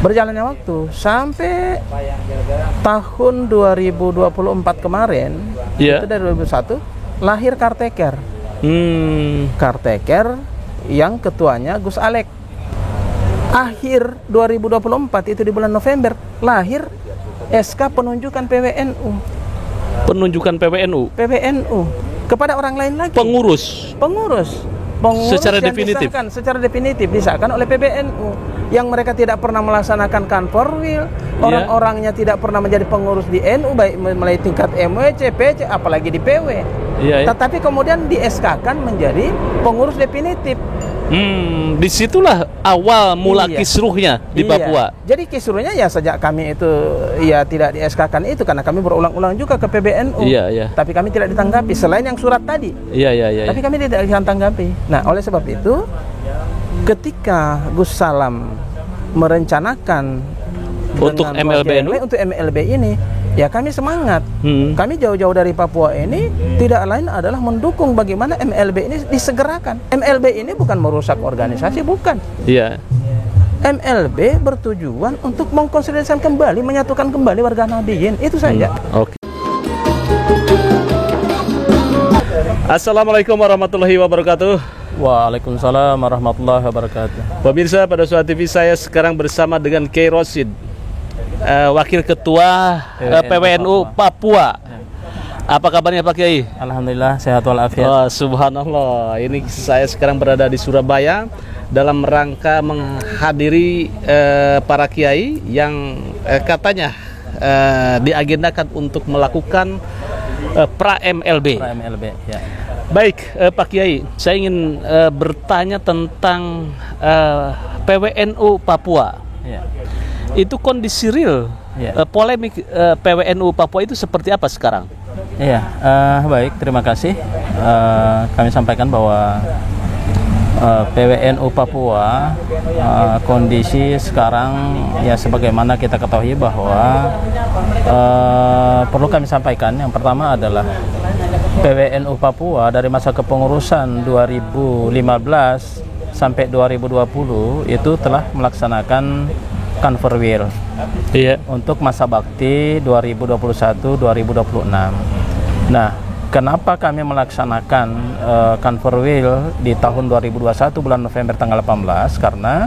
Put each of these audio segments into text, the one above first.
Berjalannya waktu sampai tahun 2024 kemarin, Iya. itu dari 2001 lahir Karteker. Karteker yang ketuanya Gus Alek. Akhir 2024 itu di bulan November lahir SK penunjukan PWNU. Penunjukan PWNU kepada orang lain lagi. Pengurus secara yang definitif. secara definitif disahkan oleh PBNU yang mereka tidak pernah melaksanakan kanforwil, orang-orangnya tidak pernah menjadi pengurus di NU baik melalui tingkat MWC, PC, apalagi di PW. Tetapi kemudian di SK-kan menjadi pengurus definitif. Disitulah awal mula kisruhnya di Papua. Jadi kisruhnya ya sejak kami itu ya tidak di SK-kan itu karena kami berulang-ulang juga ke PBNU. Tapi kami tidak ditanggapi selain yang surat tadi. Tapi kami tidak ditanggapi. Nah, oleh sebab itu ketika Gus Salam merencanakan untuk MLB ini, ya kami semangat. Kami jauh-jauh dari Papua ini tidak lain adalah mendukung bagaimana MLB ini disegerakan. MLB ini bukan merusak organisasi, bukan. MLB bertujuan untuk mengkonsolidasikan kembali, menyatukan kembali warga Nahdliyin, itu saja. Assalamualaikum warahmatullahi wabarakatuh. Waalaikumsalam warahmatullahi wabarakatuh. Pemirsa, pada Suara TV saya sekarang bersama dengan Kiai Rosid, Wakil Ketua PWNU Papua. Apa kabarnya Pak Kiai? Alhamdulillah sehat walafiat. Subhanallah. Ini saya sekarang berada di Surabaya dalam rangka menghadiri para kiai yang katanya diagendakan untuk melakukan pra-MLB. Baik, Pak Kiai, saya ingin bertanya tentang PWNU Papua. Itu kondisi real, polemik PWNU Papua itu seperti apa sekarang? Baik, terima kasih. Kami sampaikan bahwa PWNU Papua kondisi sekarang ya sebagaimana kita ketahui bahwa perlu kami sampaikan yang pertama adalah PWNU Papua dari masa kepengurusan 2015 sampai 2020 itu telah melaksanakan kanforwil untuk masa bakti 2021-2026. Nah, kenapa kami melaksanakan kanforwil di tahun 2021 bulan November tanggal 18? Karena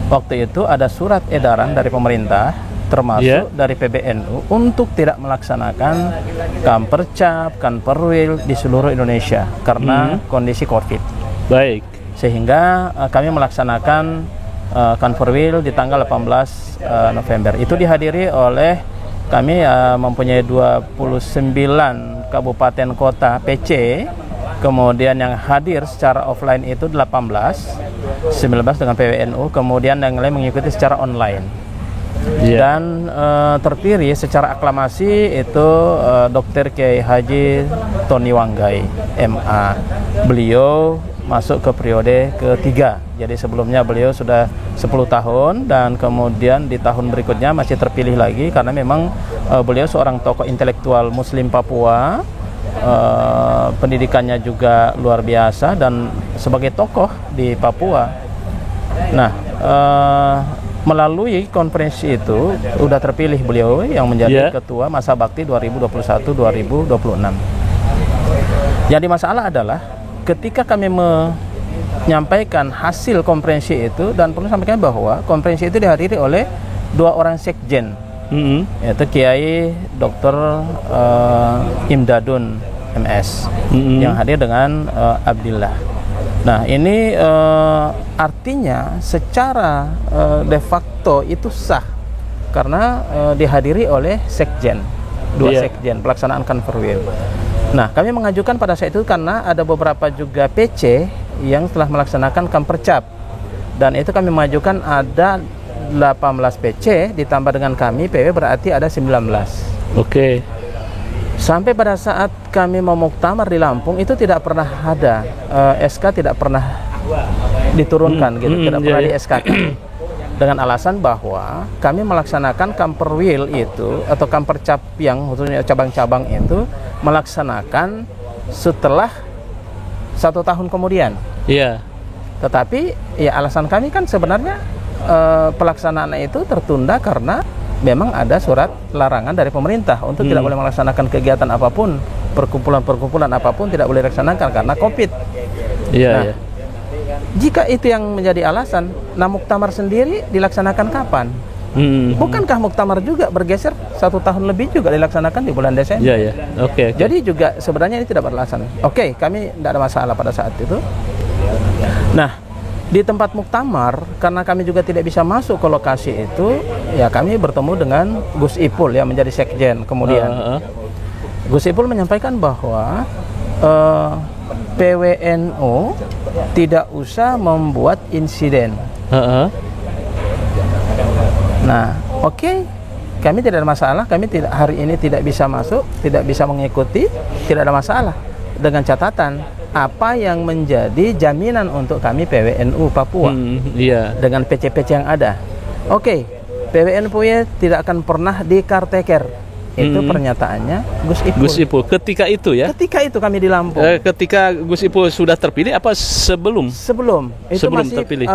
waktu itu ada surat edaran dari pemerintah termasuk dari PBNU untuk tidak melaksanakan kampercap, kanforwil di seluruh Indonesia karena kondisi COVID. Baik. Sehingga kami melaksanakan kanforwil di tanggal 18 November. Itu dihadiri oleh kami mempunyai 29 kabupaten kota PC, kemudian yang hadir secara offline itu 18, 19 dengan PWNU, kemudian yang lain mengikuti secara online. Dan terpilih secara aklamasi itu Dr. Kiai Haji Tony Wanggai, MA. Beliau masuk ke periode ketiga. Jadi sebelumnya beliau sudah 10 tahun dan kemudian di tahun berikutnya masih terpilih lagi karena memang beliau seorang tokoh intelektual Muslim Papua. Pendidikannya juga luar biasa dan sebagai tokoh di Papua. Nah, melalui konferensi itu sudah terpilih beliau yang menjadi ketua masa bakti 2021-2026. Jadi masalah adalah ketika kami menyampaikan hasil konferensi itu, dan perlu sampaikan bahwa konferensi itu dihadiri oleh 2 orang sekjen, yaitu Kiai Dr. Imdadun MS yang hadir dengan Abdillah. Nah, ini artinya secara de facto itu sah karena dihadiri oleh sekjen, 2 sekjen pelaksanaan kanforwil. Nah, kami mengajukan pada saat itu karena ada beberapa juga PC yang telah melaksanakan kampercap, dan itu kami mengajukan ada 18 PC ditambah dengan kami PW berarti ada 19. Sampai pada saat kami mau muktamar di Lampung itu tidak pernah ada SK, tidak pernah diturunkan tidak pernah di SK dengan alasan bahwa kami melaksanakan kamperwil itu atau kampercap yang khususnya cabang-cabang itu melaksanakan setelah 1 tahun kemudian. Tetapi ya alasan kami kan sebenarnya pelaksanaan itu tertunda karena memang ada surat larangan dari pemerintah untuk tidak boleh melaksanakan kegiatan apapun, perkumpulan-perkumpulan apapun tidak boleh dilaksanakan karena COVID. Iya. Jika itu yang menjadi alasan, nah muktamar sendiri dilaksanakan kapan? Bukankah muktamar juga bergeser 1 tahun lebih juga dilaksanakan di bulan Desember? Iya. Oke. Jadi juga sebenarnya ini tidak beralasan. Oke, kami tidak ada masalah pada saat itu. Nah, di tempat muktamar, karena kami juga tidak bisa masuk ke lokasi itu, ya kami bertemu dengan Gus Ipul yang menjadi sekjen. Kemudian Gus Ipul menyampaikan bahwa PWNU tidak usah membuat insiden. Nah, oke, kami tidak ada masalah. Kami hari ini tidak bisa masuk, tidak bisa mengikuti, tidak ada masalah. Dengan catatan apa yang menjadi jaminan untuk kami PWNU Papua dengan PC-PC yang ada. Oke, PWNU tidak akan pernah dikarteker. Itu pernyataannya Gus Ipul. Gus Ipul ketika itu ya? Ketika itu kami di Lampung. Ketika Gus Ipul sudah terpilih apa sebelum? Sebelum. Itu sebelum masih terpilih.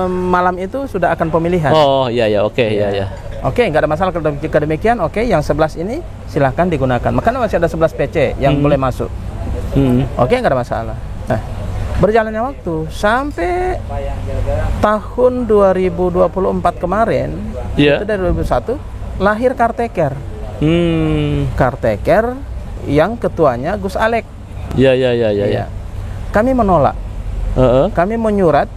Malam itu sudah akan pemilihan. Oh iya, oke, ya. Oke, nggak ada masalah jika demikian. Oke, yang 11 ini silahkan digunakan. Makanya masih ada 11 PC yang boleh masuk. Oke, nggak ada masalah. Nah, berjalannya waktu sampai tahun 2024 kemarin, itu dari 2001 lahir Karteker. Karteker yang ketuanya Gus Alek. Iya. Kami menolak. Kami menyurat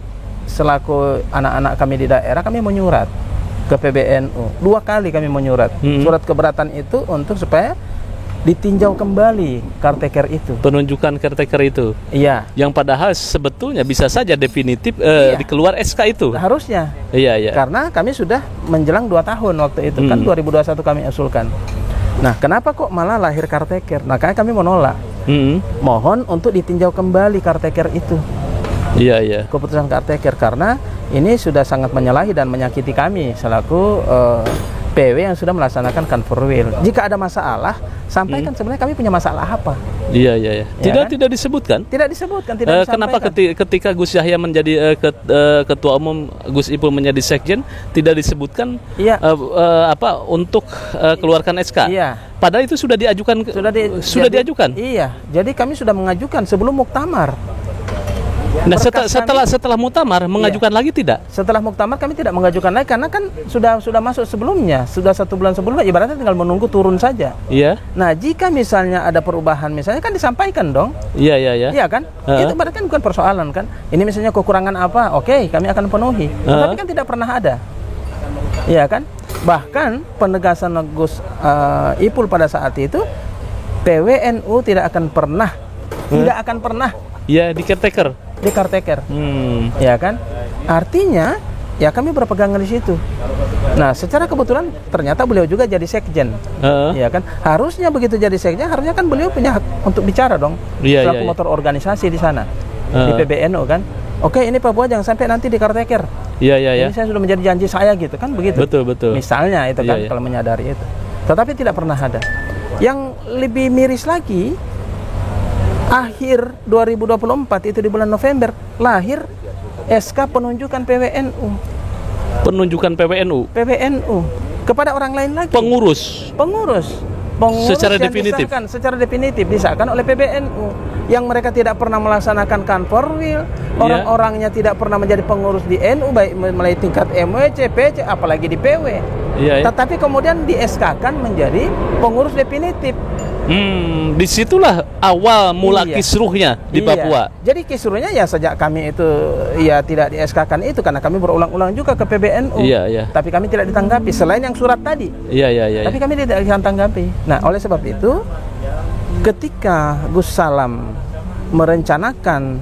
selaku anak-anak kami di daerah, kami menyurat ke PBNU. 2 kali kami menyurat. Surat keberatan itu untuk supaya ditinjau kembali Karteker itu. Penunjukan Karteker itu. Iya. Yang padahal sebetulnya bisa saja definitif dikeluar SK itu. Harusnya. Iya. Karena kami sudah menjelang 2 tahun waktu itu kan 2021 kami usulkan. Nah, kenapa kok malah lahir Karteker? Nah, kami menolak. Mohon untuk ditinjau kembali Karteker itu. Iya. Keputusan Karteker karena ini sudah sangat menyalahi dan menyakiti kami selaku PW yang sudah melaksanakan Kanforwil. Jika ada masalah, sampaikan sebenarnya kami punya masalah apa. Iya. Tidak disebutkan? Tidak disebutkan, kenapa ketika Gus Yahya menjadi ketua umum, Gus Ipul menjadi sekjen, tidak disebutkan untuk keluarkan SK? Iya. Padahal itu sudah diajukan. Sudah diajukan? Iya. Jadi kami sudah mengajukan sebelum muktamar. Nah, setelah muktamar mengajukan lagi tidak? Setelah muktamar kami tidak mengajukan lagi karena kan sudah masuk sebelumnya, sudah 1 bulan sebelumnya, ibaratnya tinggal menunggu turun saja. Iya. Nah, jika misalnya ada perubahan misalnya kan disampaikan dong. Iya. Iya kan? Itu berarti kan bukan persoalan kan. Ini misalnya kekurangan apa? Oke, kami akan penuhi. Tapi kan tidak pernah ada. Iya kan? Bahkan penegasan Gus Ipul pada saat itu, PWNU tidak akan pernah ya di Karteker. Ya kan? Artinya ya kami berpegangan di situ. Nah, secara kebetulan ternyata beliau juga jadi sekjen. Ya kan? Harusnya begitu jadi sekjen, harusnya kan beliau punya hak untuk bicara dong. Selaku motor organisasi di sana. Di PBNU kan. Oke, ini Pak Buah jangan sampai nanti di Karteker. Iya. Ini saya sudah menjadi janji saya gitu kan begitu. Betul. Misalnya itu kan kalau menyadari itu. Tetapi tidak pernah ada. Yang lebih miris lagi, akhir 2024 itu di bulan November lahir SK penunjukan PWNU. Penunjukan PWNU kepada orang lain lagi. Pengurus secara definitif disahkan oleh PBNU yang mereka tidak pernah melaksanakan Kanforwil, orang-orangnya tidak pernah menjadi pengurus di NU baik mulai tingkat MWC, PC apalagi di PW. Tetapi kemudian di SK-kan menjadi pengurus definitif. Disitulah awal mula kisruhnya di Papua. Jadi kisruhnya ya sejak kami itu ya tidak di SK-kan itu karena kami berulang-ulang juga ke PBNU. Tapi kami tidak ditanggapi selain yang surat tadi. Tapi kami tidak ditanggapi. Nah, oleh sebab itu ketika Gus Salam merencanakan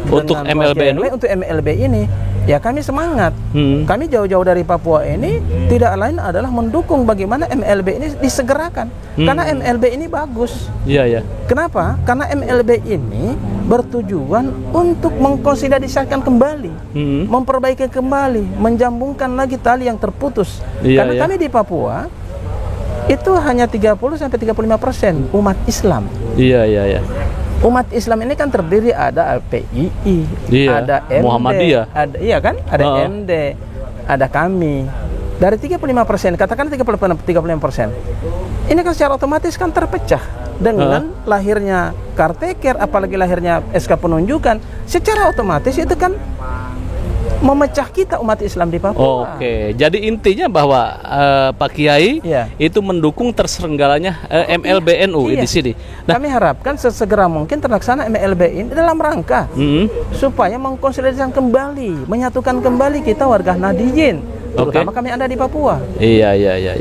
untuk MLB ini, ya kami semangat. Kami jauh-jauh dari Papua ini tidak lain adalah mendukung bagaimana MLB ini disegerakan. Karena MLB ini bagus. Kenapa? Karena MLB ini bertujuan untuk mengkonsolidasikan kembali, memperbaiki kembali, menjambungkan lagi tali yang terputus. Karena kami di Papua itu hanya 30-35% umat Islam. Umat Islam ini kan terdiri ada PII, ada MD, Muhammadiyah, ada MD, ada kami. Dari 35%, katakan 35%. Ini kan secara otomatis kan terpecah dengan lahirnya Karteker, apalagi lahirnya SK penunjukan, secara otomatis itu kan memecah kita umat Islam di Papua. Oke, jadi intinya bahwa Pak Kiai itu mendukung terselenggaranya MLBNU di sini. Nah, kami harapkan sesegera mungkin terlaksana MLB ini dalam rangka supaya mengkonsolidasikan kembali, menyatukan kembali kita warga Nahdiyin, terutama kami ada di Papua. Iya.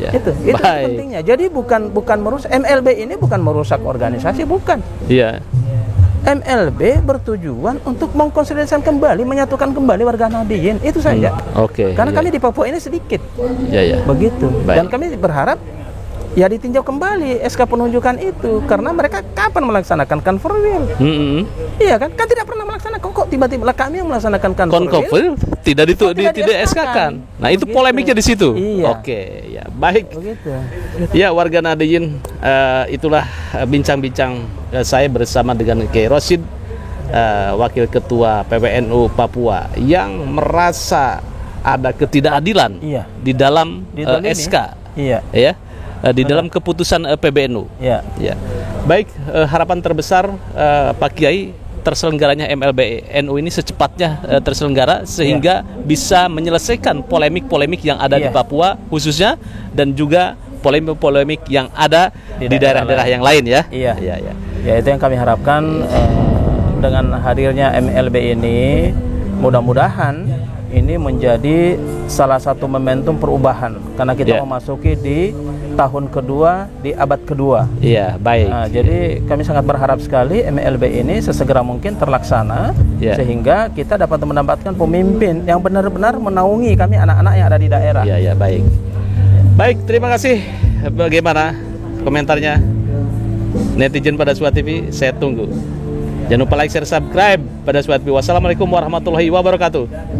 Itu pentingnya. Jadi bukan merusak MLB ini, bukan merusak organisasi, bukan. Iya. MLB bertujuan untuk mengkonsolidasikan kembali, menyatukan kembali warga Nahdiyin, itu saja. Karena kami di Papua ini sedikit. Begitu. Dan kami berharap ya ditinjau kembali SK penunjukan itu, karena mereka kapan melaksanakan konferensi? Iya kan? Kan tidak pernah melaksanakan, kok tiba-tiba kami yang melaksanakan konferensi? Tidak SK-kan. Nah, itu polemiknya di situ. Iya. Oke, ya baik. Begitu. Ya, warga Nahdiyin, itulah bincang-bincang saya bersama dengan Kiai Rosid, Wakil Ketua PWNU Papua, yang merasa ada ketidakadilan di dalam SK. Ya. Di dalam keputusan PBNU. Ya. Baik, harapan terbesar Pak Kiai terselenggaranya MLBNU ini secepatnya terselenggara sehingga bisa menyelesaikan polemik-polemik yang ada di Papua khususnya, dan juga polemik-polemik yang ada di daerah-daerah yang lain ya. Ya, itu yang kami harapkan dengan hadirnya MLB ini, mudah-mudahan ini menjadi salah satu momentum perubahan karena kita memasuki di tahun kedua, di abad kedua. Iya, baik. Nah, jadi kami sangat berharap sekali MLB ini sesegera mungkin terlaksana sehingga kita dapat mendapatkan pemimpin yang benar-benar menaungi kami anak-anak yang ada di daerah. Iya, baik. Baik, terima kasih. Bagaimana komentarnya netizen pada Suat TV? Saya tunggu. Jangan lupa like, share, subscribe pada Suat TV. Wassalamualaikum warahmatullahi wabarakatuh.